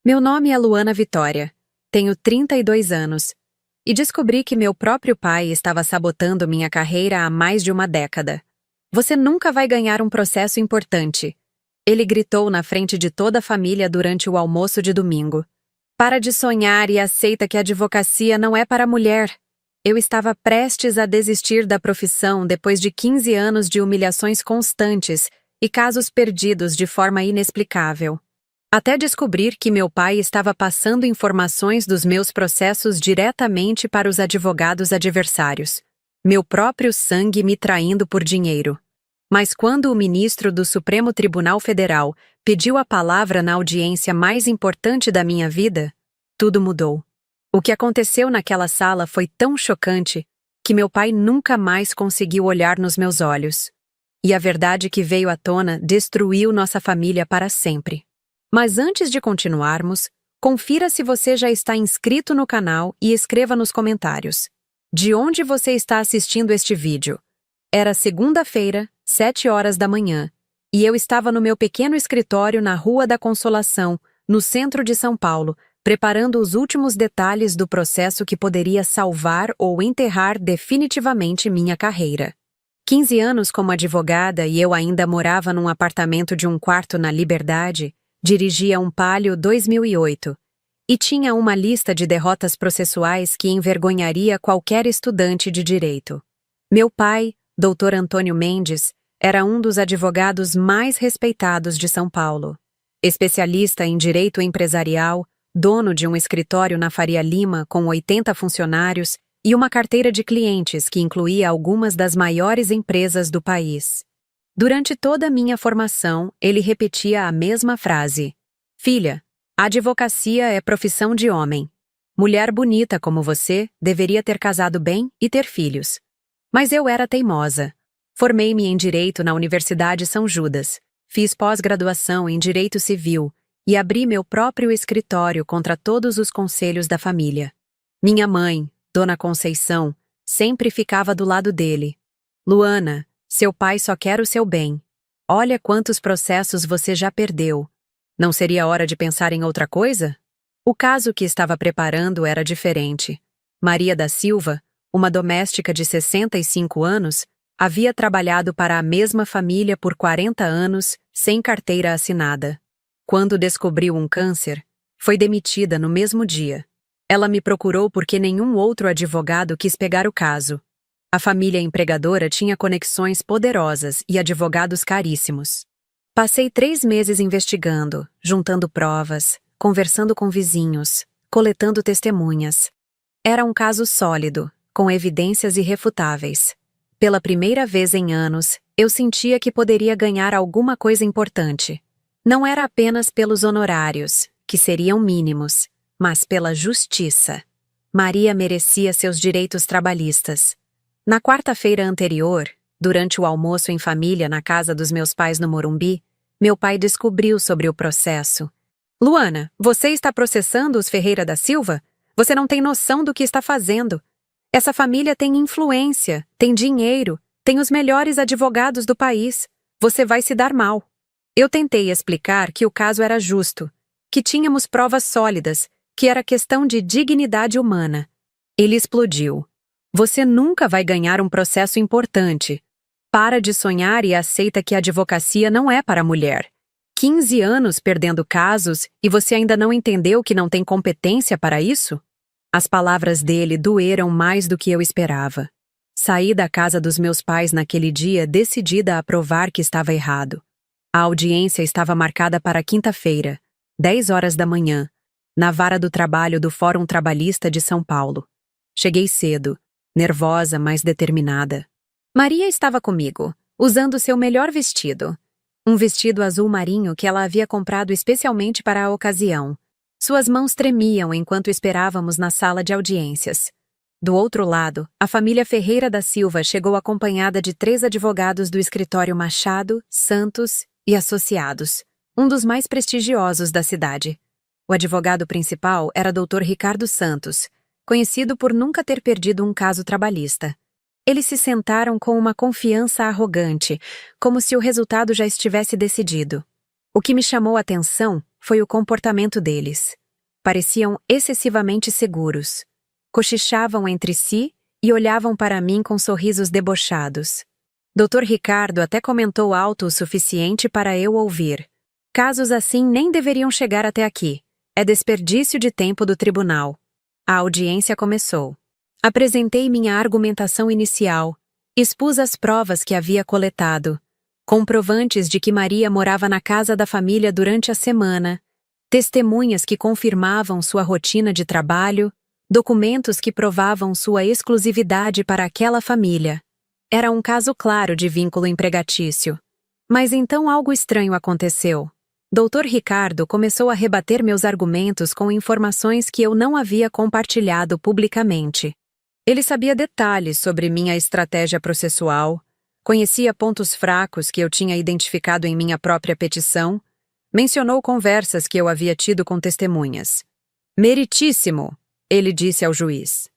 Meu nome é Luana Vitória, tenho 32 anos e descobri que meu próprio pai estava sabotando minha carreira há mais de uma década. Você nunca vai ganhar um processo importante. Ele gritou na frente de toda a família durante o almoço de domingo. Para de sonhar e aceita que a advocacia não é para a mulher. Eu estava prestes a desistir da profissão depois de 15 anos de humilhações constantes e casos perdidos de forma inexplicável. Até descobrir que meu pai estava passando informações dos meus processos diretamente para os advogados adversários. Meu próprio sangue me traindo por dinheiro. Mas quando o ministro do Supremo Tribunal Federal pediu a palavra na audiência mais importante da minha vida, tudo mudou. O que aconteceu naquela sala foi tão chocante que meu pai nunca mais conseguiu olhar nos meus olhos. E a verdade que veio à tona destruiu nossa família para sempre. Mas antes de continuarmos, confira se você já está inscrito no canal e escreva nos comentários. De onde você está assistindo este vídeo? Era segunda-feira, 7 horas da manhã, e eu estava no meu pequeno escritório na Rua da Consolação, no centro de São Paulo, preparando os últimos detalhes do processo que poderia salvar ou enterrar definitivamente minha carreira. 15 anos como advogada e eu ainda morava num apartamento de um quarto na Liberdade, dirigia um Palio 2008 e tinha uma lista de derrotas processuais que envergonharia qualquer estudante de direito. Meu pai, Dr. Antônio Mendes, era um dos advogados mais respeitados de São Paulo. Especialista em direito empresarial, dono de um escritório na Faria Lima com 80 funcionários e uma carteira de clientes que incluía algumas das maiores empresas do país. Durante toda a minha formação, ele repetia a mesma frase: "Filha, a advocacia é profissão de homem. Mulher bonita como você deveria ter casado bem e ter filhos." Mas eu era teimosa. Formei-me em Direito na Universidade São Judas, fiz pós-graduação em Direito Civil e abri meu próprio escritório contra todos os conselhos da família. Minha mãe, Dona Conceição, sempre ficava do lado dele. "Luana, seu pai só quer o seu bem. Olha quantos processos você já perdeu. Não seria hora de pensar em outra coisa?" O caso que estava preparando era diferente. Maria da Silva, uma doméstica de 65 anos, havia trabalhado para a mesma família por 40 anos, sem carteira assinada. Quando descobriu um câncer, foi demitida no mesmo dia. Ela me procurou porque nenhum outro advogado quis pegar o caso. A família empregadora tinha conexões poderosas e advogados caríssimos. Passei 3 meses investigando, juntando provas, conversando com vizinhos, coletando testemunhas. Era um caso sólido, com evidências irrefutáveis. Pela primeira vez em anos, eu sentia que poderia ganhar alguma coisa importante. Não era apenas pelos honorários, que seriam mínimos, mas pela justiça. Maria merecia seus direitos trabalhistas. Na quarta-feira anterior, durante o almoço em família na casa dos meus pais no Morumbi, meu pai descobriu sobre o processo. "Luana, você está processando os Ferreira da Silva? Você não tem noção do que está fazendo. Essa família tem influência, tem dinheiro, tem os melhores advogados do país. Você vai se dar mal." Eu tentei explicar que o caso era justo, que tínhamos provas sólidas, que era questão de dignidade humana. Ele explodiu. "Você nunca vai ganhar um processo importante. Para de sonhar e aceita que a advocacia não é para a mulher. 15 anos perdendo casos e você ainda não entendeu que não tem competência para isso?" As palavras dele doeram mais do que eu esperava. Saí da casa dos meus pais naquele dia decidida a provar que estava errado. A audiência estava marcada para quinta-feira, 10 horas da manhã, na vara do trabalho do Fórum Trabalhista de São Paulo. Cheguei cedo, nervosa, mas determinada. Maria estava comigo, usando seu melhor vestido. Um vestido azul marinho que ela havia comprado especialmente para a ocasião. Suas mãos tremiam enquanto esperávamos na sala de audiências. Do outro lado, a família Ferreira da Silva chegou acompanhada de 3 advogados do escritório Machado, Santos e Associados, um dos mais prestigiosos da cidade. O advogado principal era Dr. Ricardo Santos, conhecido por nunca ter perdido um caso trabalhista. Eles se sentaram com uma confiança arrogante, como se o resultado já estivesse decidido. O que me chamou a atenção foi o comportamento deles. Pareciam excessivamente seguros. Cochichavam entre si e olhavam para mim com sorrisos debochados. Dr. Ricardo até comentou alto o suficiente para eu ouvir. Casos assim nem deveriam chegar até aqui. É desperdício de tempo do tribunal. A audiência começou. Apresentei minha argumentação inicial. Expus as provas que havia coletado. Comprovantes de que Maria morava na casa da família durante a semana. Testemunhas que confirmavam sua rotina de trabalho. Documentos que provavam sua exclusividade para aquela família. Era um caso claro de vínculo empregatício. Mas então algo estranho aconteceu. Dr. Ricardo começou a rebater meus argumentos com informações que eu não havia compartilhado publicamente. Ele sabia detalhes sobre minha estratégia processual, conhecia pontos fracos que eu tinha identificado em minha própria petição, mencionou conversas que eu havia tido com testemunhas. Meritíssimo, ele disse ao juiz.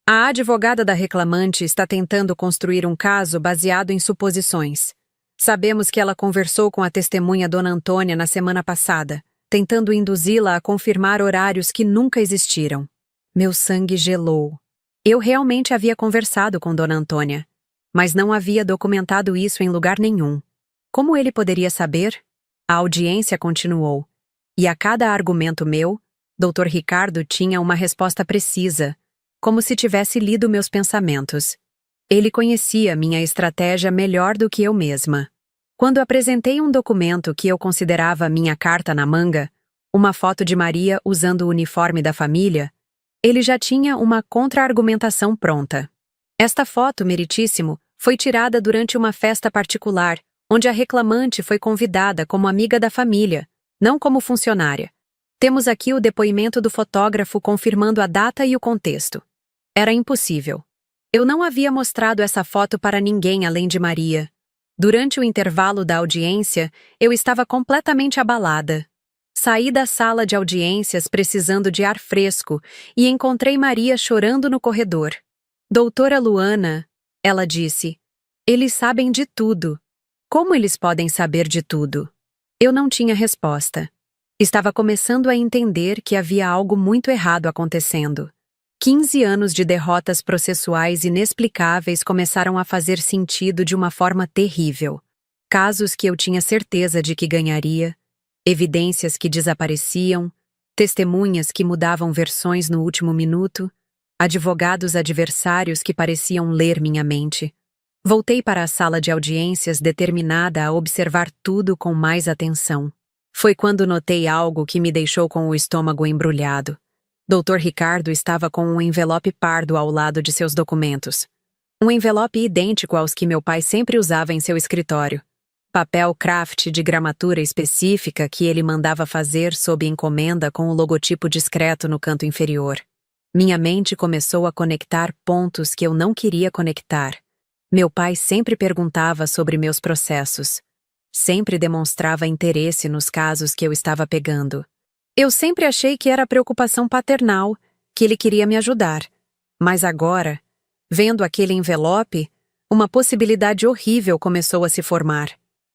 A advogada da reclamante está tentando construir um caso baseado em suposições. Sabemos que ela conversou com a testemunha Dona Antônia na semana passada, tentando induzi-la a confirmar horários que nunca existiram. Meu sangue gelou. Eu realmente havia conversado com Dona Antônia, mas não havia documentado isso em lugar nenhum. Como ele poderia saber? A audiência continuou, e a cada argumento meu, Dr. Ricardo tinha uma resposta precisa, como se tivesse lido meus pensamentos. Ele conhecia minha estratégia melhor do que eu mesma. Quando apresentei um documento que eu considerava minha carta na manga, uma foto de Maria usando o uniforme da família, ele já tinha uma contra-argumentação pronta. Esta foto, meritíssimo, foi tirada durante uma festa particular, onde a reclamante foi convidada como amiga da família, não como funcionária. Temos aqui o depoimento do fotógrafo confirmando a data e o contexto. Era impossível. Eu não havia mostrado essa foto para ninguém além de Maria. Durante o intervalo da audiência, eu estava completamente abalada. Saí da sala de audiências precisando de ar fresco e encontrei Maria chorando no corredor. Doutora Luana, ela disse, eles sabem de tudo. Como eles podem saber de tudo? Eu não tinha resposta. Estava começando a entender que havia algo muito errado acontecendo. 15 anos de derrotas processuais inexplicáveis começaram a fazer sentido de uma forma terrível. Casos que eu tinha certeza de que ganharia, evidências que desapareciam, testemunhas que mudavam versões no último minuto, advogados adversários que pareciam ler minha mente. Voltei para a sala de audiências determinada a observar tudo com mais atenção. Foi quando notei algo que me deixou com o estômago embrulhado. Dr. Ricardo estava com um envelope pardo ao lado de seus documentos. Um envelope idêntico aos que meu pai sempre usava em seu escritório. Papel craft de gramatura específica que ele mandava fazer sob encomenda com o logotipo discreto no canto inferior. Minha mente começou a conectar pontos que eu não queria conectar. Meu pai sempre perguntava sobre meus processos. Sempre demonstrava interesse nos casos que eu estava pegando. Eu sempre achei que era preocupação paternal, que ele queria me ajudar. Mas agora, vendo aquele envelope, uma possibilidade horrível começou a se formar.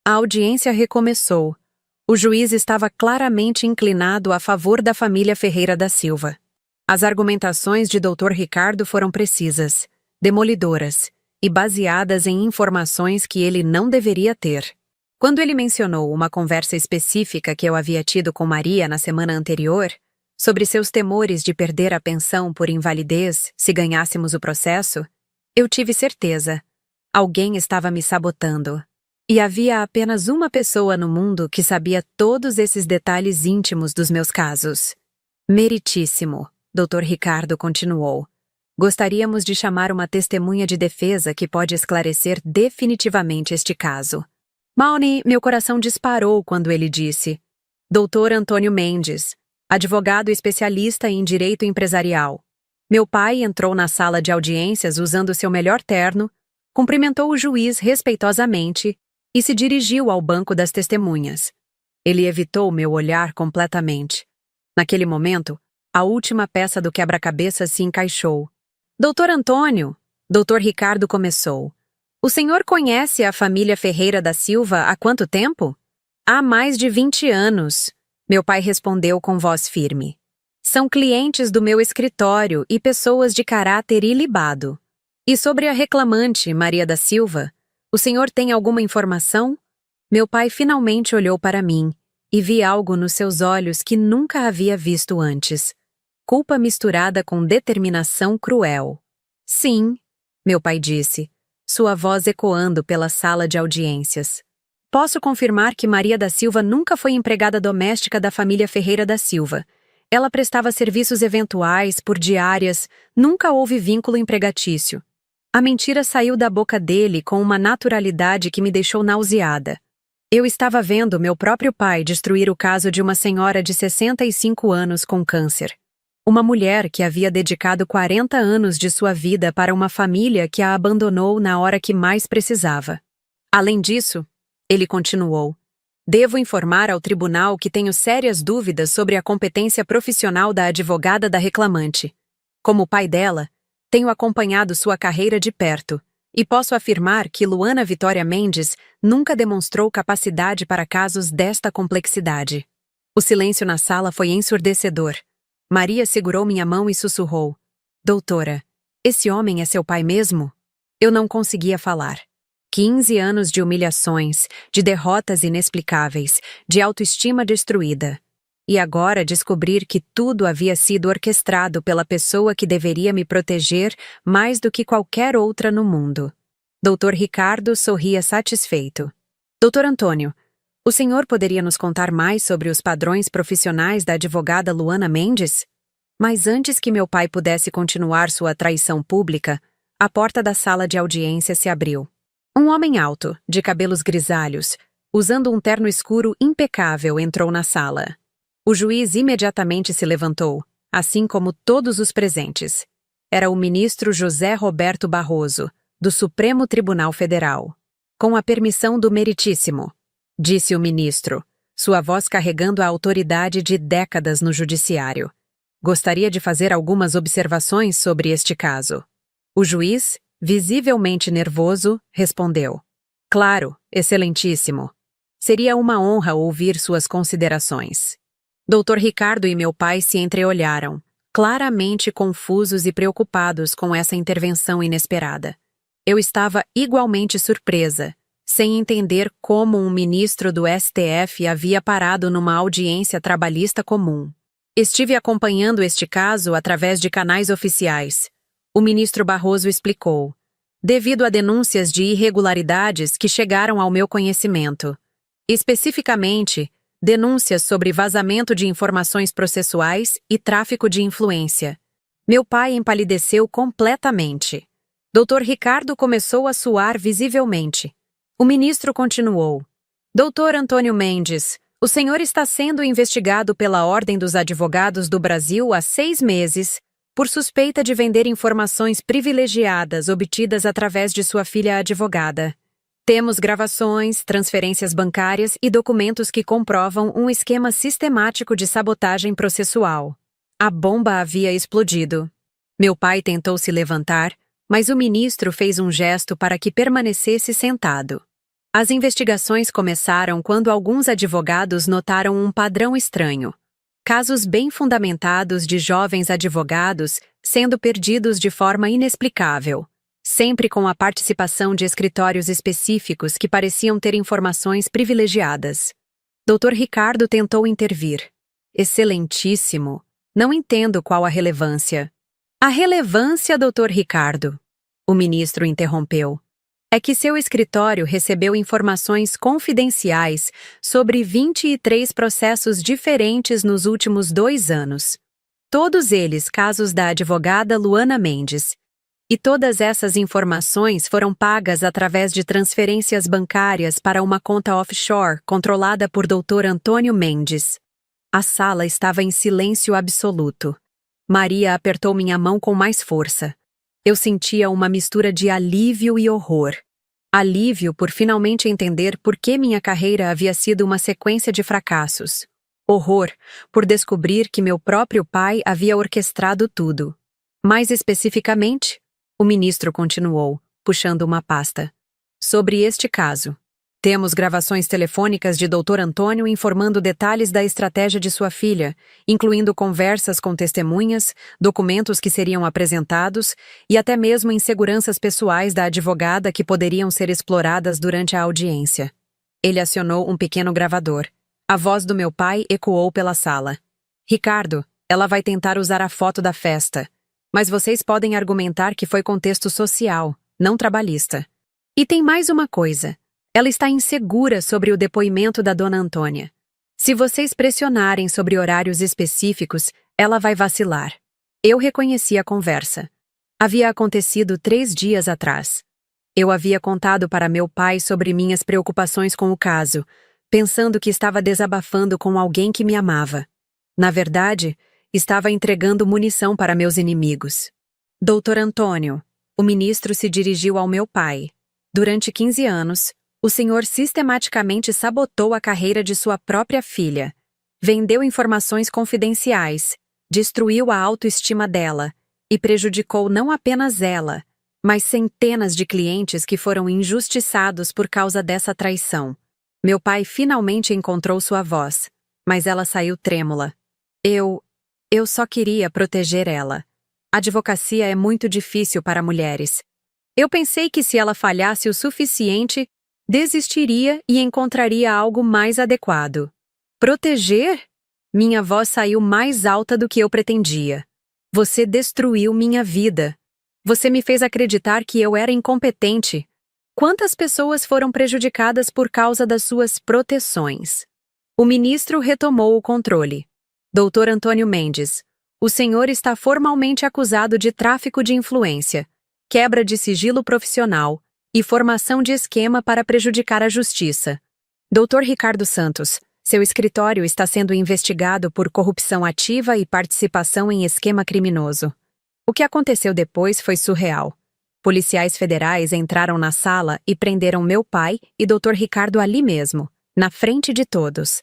A audiência recomeçou. O juiz estava claramente inclinado a favor da família Ferreira da Silva. As argumentações de Dr. Ricardo foram precisas, demolidoras e baseadas em informações que ele não deveria ter. Quando ele mencionou uma conversa específica que eu havia tido com Maria na semana anterior, sobre seus temores de perder a pensão por invalidez se ganhássemos o processo, eu tive certeza. Alguém estava me sabotando. E havia apenas uma pessoa no mundo que sabia todos esses detalhes íntimos dos meus casos. Meritíssimo, Dr. Ricardo continuou. Gostaríamos de chamar uma testemunha de defesa que pode esclarecer definitivamente este caso. Mauni, meu coração disparou quando ele disse: Dr. Antônio Mendes, advogado especialista em direito empresarial. Meu pai entrou na sala de audiências usando seu melhor terno, cumprimentou o juiz respeitosamente e se dirigiu ao banco das testemunhas. Ele evitou meu olhar completamente. Naquele momento, a última peça do quebra-cabeça se encaixou. Doutor Antônio, Dr. Ricardo começou. O senhor conhece a família Ferreira da Silva há quanto tempo? Há mais de 20 anos, meu pai respondeu com voz firme. São clientes do meu escritório e pessoas de caráter ilibado. E sobre a reclamante, Maria da Silva, o senhor tem alguma informação? Meu pai finalmente olhou para mim e vi algo nos seus olhos que nunca havia visto antes. Culpa misturada com determinação cruel. Sim, meu pai disse, sua voz ecoando pela sala de audiências. Posso confirmar que Maria da Silva nunca foi empregada doméstica da família Ferreira da Silva. Ela prestava serviços eventuais, por diárias, nunca houve vínculo empregatício. A mentira saiu da boca dele com uma naturalidade que me deixou nauseada. Eu estava vendo meu próprio pai destruir o caso de uma senhora de 65 anos com câncer. Uma mulher que havia dedicado 40 anos de sua vida para uma família que a abandonou na hora que mais precisava. Além disso, ele continuou, devo informar ao tribunal que tenho sérias dúvidas sobre a competência profissional da advogada da reclamante. Como pai dela, tenho acompanhado sua carreira de perto e posso afirmar que Luana Vitória Mendes nunca demonstrou capacidade para casos desta complexidade. O silêncio na sala foi ensurdecedor. Maria segurou minha mão e sussurrou. Doutora, esse homem é seu pai mesmo? Eu não conseguia falar. 15 anos de humilhações, de derrotas inexplicáveis, de autoestima destruída. E agora descobrir que tudo havia sido orquestrado pela pessoa que deveria me proteger mais do que qualquer outra no mundo. Dr. Ricardo sorria satisfeito. Dr. Antônio, o senhor poderia nos contar mais sobre os padrões profissionais da advogada Luana Mendes? Mas antes que meu pai pudesse continuar sua traição pública, a porta da sala de audiência se abriu. Um homem alto, de cabelos grisalhos, usando um terno escuro impecável, entrou na sala. O juiz imediatamente se levantou, assim como todos os presentes. Era o ministro José Roberto Barroso, do Supremo Tribunal Federal. Com a permissão do meritíssimo, disse o ministro, sua voz carregando a autoridade de décadas no judiciário. Gostaria de fazer algumas observações sobre este caso. O juiz, visivelmente nervoso, respondeu. Claro, excelentíssimo. Seria uma honra ouvir suas considerações. Dr. Ricardo e meu pai se entreolharam, claramente confusos e preocupados com essa intervenção inesperada. Eu estava igualmente surpresa, sem entender como um ministro do STF havia parado numa audiência trabalhista comum. Estive acompanhando este caso através de canais oficiais. O ministro Barroso explicou. Devido a denúncias de irregularidades que chegaram ao meu conhecimento. Especificamente, denúncias sobre vazamento de informações processuais e tráfico de influência. Meu pai empalideceu completamente. Dr. Ricardo começou a suar visivelmente. O ministro continuou. Dr. Antônio Mendes, o senhor está sendo investigado pela Ordem dos Advogados do Brasil há 6 meses por suspeita de vender informações privilegiadas obtidas através de sua filha advogada. Temos gravações, transferências bancárias e documentos que comprovam um esquema sistemático de sabotagem processual. A bomba havia explodido. Meu pai tentou se levantar, mas o ministro fez um gesto para que permanecesse sentado. As investigações começaram quando alguns advogados notaram um padrão estranho. Casos bem fundamentados de jovens advogados sendo perdidos de forma inexplicável, sempre com a participação de escritórios específicos que pareciam ter informações privilegiadas. Dr. Ricardo tentou intervir. Excelentíssimo, não entendo qual a relevância. A relevância, Dr. Ricardo, o ministro interrompeu, é que seu escritório recebeu informações confidenciais sobre 23 processos diferentes nos últimos 2 anos. Todos eles casos da advogada Luana Mendes. E todas essas informações foram pagas através de transferências bancárias para uma conta offshore controlada por Dr. Antônio Mendes. A sala estava em silêncio absoluto. Maria apertou minha mão com mais força. Eu sentia uma mistura de alívio e horror. Alívio por finalmente entender por que minha carreira havia sido uma sequência de fracassos. Horror por descobrir que meu próprio pai havia orquestrado tudo. Mais especificamente, o ministro continuou, puxando uma pasta. Sobre este caso. Temos gravações telefônicas de Dr. Antônio informando detalhes da estratégia de sua filha, incluindo conversas com testemunhas, documentos que seriam apresentados e até mesmo inseguranças pessoais da advogada que poderiam ser exploradas durante a audiência. Ele acionou um pequeno gravador. A voz do meu pai ecoou pela sala. Ricardo, ela vai tentar usar a foto da festa, mas vocês podem argumentar que foi contexto social, não trabalhista. E tem mais uma coisa. Ela está insegura sobre o depoimento da dona Antônia. Se vocês pressionarem sobre horários específicos, ela vai vacilar. Eu reconheci a conversa. Havia acontecido 3 dias atrás. Eu havia contado para meu pai sobre minhas preocupações com o caso, pensando que estava desabafando com alguém que me amava. Na verdade, estava entregando munição para meus inimigos. Doutor Antônio, o ministro se dirigiu ao meu pai. Durante 15 anos, o senhor sistematicamente sabotou a carreira de sua própria filha. Vendeu informações confidenciais, destruiu a autoestima dela e prejudicou não apenas ela, mas centenas de clientes que foram injustiçados por causa dessa traição. Meu pai finalmente encontrou sua voz, mas ela saiu trêmula. Eu só queria proteger ela. A advocacia é muito difícil para mulheres. Eu pensei que se ela falhasse o suficiente, desistiria e encontraria algo mais adequado. Proteger? Minha voz saiu mais alta do que eu pretendia. Você destruiu minha vida. Você me fez acreditar que eu era incompetente. Quantas pessoas foram prejudicadas por causa das suas proteções? O ministro retomou o controle. Dr. Antônio Mendes, o senhor está formalmente acusado de tráfico de influência, quebra de sigilo profissional e formação de esquema para prejudicar a justiça. Dr. Ricardo Santos, seu escritório está sendo investigado por corrupção ativa e participação em esquema criminoso. O que aconteceu depois foi surreal. Policiais federais entraram na sala e prenderam meu pai e Dr. Ricardo ali mesmo, na frente de todos.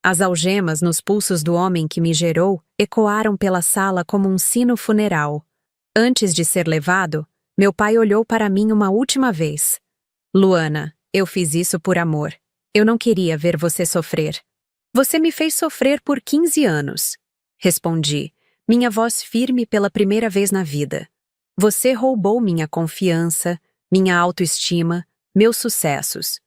As algemas nos pulsos do homem que me gerou ecoaram pela sala como um sino funeral. Antes de ser levado, meu pai olhou para mim uma última vez. Luana, eu fiz isso por amor. Eu não queria ver você sofrer. Você me fez sofrer por 15 anos. Respondi, minha voz firme pela primeira vez na vida. Você roubou minha confiança, minha autoestima, meus sucessos.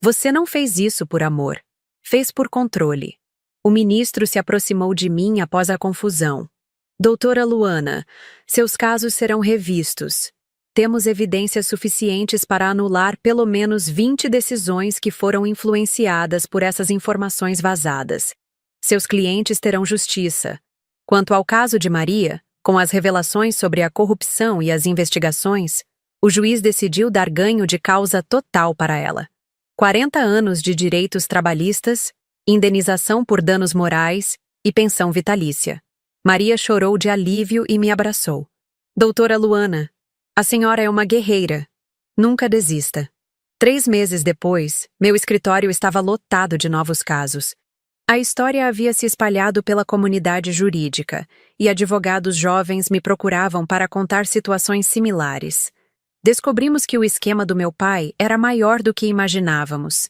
Você não fez isso por amor. Fez por controle. O ministro se aproximou de mim após a confusão. Doutora Luana, seus casos serão revistos. Temos evidências suficientes para anular pelo menos 20 decisões que foram influenciadas por essas informações vazadas. Seus clientes terão justiça. Quanto ao caso de Maria, com as revelações sobre a corrupção e as investigações, o juiz decidiu dar ganho de causa total para ela. 40 anos de direitos trabalhistas, indenização por danos morais e pensão vitalícia. Maria chorou de alívio e me abraçou. Doutora Luana, a senhora é uma guerreira. Nunca desista. 3 meses depois, meu escritório estava lotado de novos casos. A história havia se espalhado pela comunidade jurídica, e advogados jovens me procuravam para contar situações similares. Descobrimos que o esquema do meu pai era maior do que imaginávamos.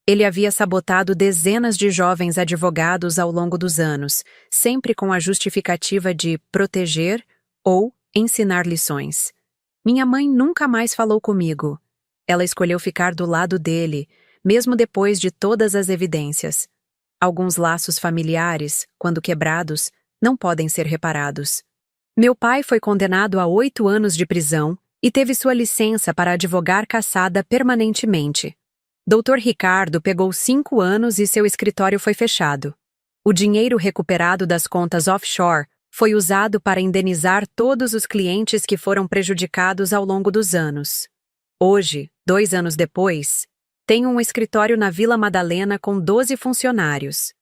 Ele havia sabotado dezenas de jovens advogados ao longo dos anos, sempre com a justificativa de proteger ou ensinar lições. Minha mãe nunca mais falou comigo. Ela escolheu ficar do lado dele, mesmo depois de todas as evidências. Alguns laços familiares, quando quebrados, não podem ser reparados. Meu pai foi condenado a 8 anos de prisão e teve sua licença para advogar cassada permanentemente. Dr. Ricardo pegou 5 anos e seu escritório foi fechado. O dinheiro recuperado das contas offshore foi usado para indenizar todos os clientes que foram prejudicados ao longo dos anos. Hoje, 2 anos depois, tenho um escritório na Vila Madalena com 12 funcionários.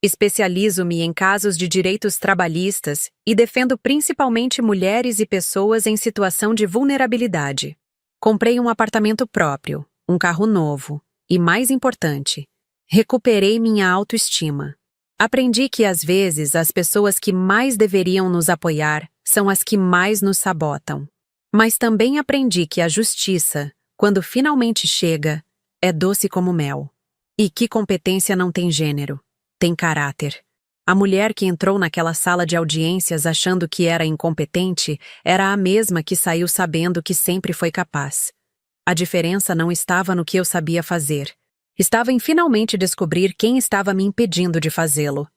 Especializo-me em casos de direitos trabalhistas e defendo principalmente mulheres e pessoas em situação de vulnerabilidade. Comprei um apartamento próprio, um carro novo e, mais importante, recuperei minha autoestima. Aprendi que, às vezes, as pessoas que mais deveriam nos apoiar são as que mais nos sabotam. Mas também aprendi que a justiça, quando finalmente chega, É doce como mel. E que competência não tem gênero. Tem caráter. A mulher que entrou naquela sala de audiências achando que era incompetente era a mesma que saiu sabendo que sempre foi capaz. A diferença não estava no que eu sabia fazer. Estava em finalmente descobrir quem estava me impedindo de fazê-lo.